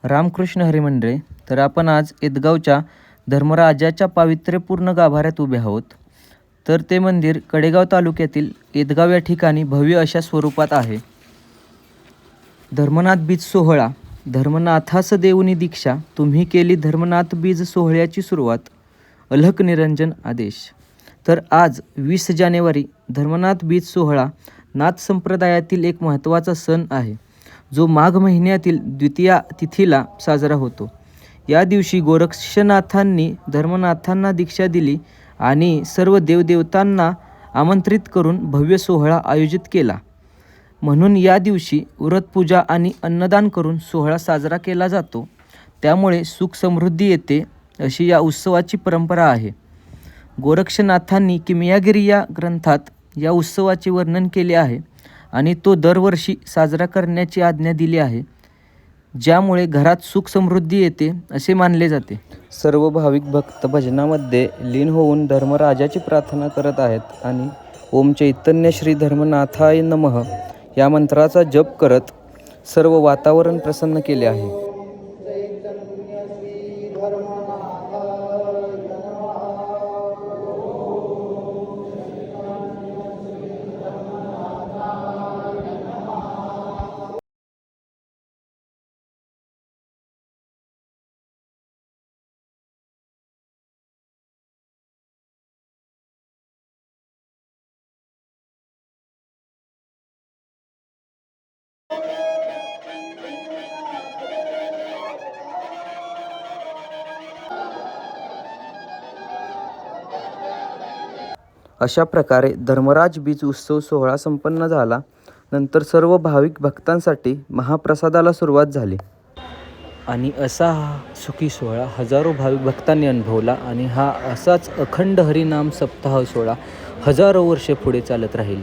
रामकृष्ण हरी मंडळी. तर आपण आज एदगावच्या धर्मराजाच्या पावित्र्यपूर्ण गाभाऱ्यात उभे आहोत. तर ते मंदिर कडेगाव तालुक्यातील एदगाव या ठिकाणी भव्य अशा स्वरूपात आहे. धर्मनाथ बीज सोहळा. धर्मनाथास देऊनी दीक्षा, तुम्ही केली धर्मनाथ बीज सोहळ्याची सुरुवात. अलख निरंजन आदेश. तर आज 20 जानेवारी धर्मनाथ बीज सोहळा नाथ संप्रदायातील एक महत्त्वाचा सण आहे, जो माघ महिन्यातील द्वितीया तिथीला साजरा होतो. या दिवशी गोरक्षनाथांनी धर्मनाथांना दीक्षा दिली आणि सर्व देवदेवतांना आमंत्रित करून भव्य सोहळा आयोजित केला. म्हणून या दिवशी व्रतपूजा आणि अन्नदान करून सोहळा साजरा केला जातो. त्यामुळे सुख समृद्धी येते अशी या उत्सवाची परंपरा आहे. गोरक्षनाथांनी किमयागिरी या ग्रंथात या उत्सवाचे वर्णन केले आहे आणि तो दरवर्षी साजरा करण्याची आज्ञा दिली आहे, ज्यामुळे घरात सुख समृद्धी येते असे मानले जाते. सर्व भाविक भक्त भजनामध्ये लीन होऊन धर्मराजाची प्रार्थना करत आहेत आणि ओम चैतन्य श्री धर्मनाथाय नमः या मंत्राचा जप करत सर्व वातावरण प्रसन्न केले आहे. अशा प्रकारे धर्मराज बीज उत्सव सोहळा संपन्न झाला. नंतर सर्व भाविक भक्तांसाठी महाप्रसादाला सुरुवात झाली आणि असा हा सुखी सोहळा हजारो भाविक भक्तांनी अनुभवला आणि हा असाच अखंड हरिनाम सप्ताह सोहळा हजारो वर्षे पुढे चालत राहील.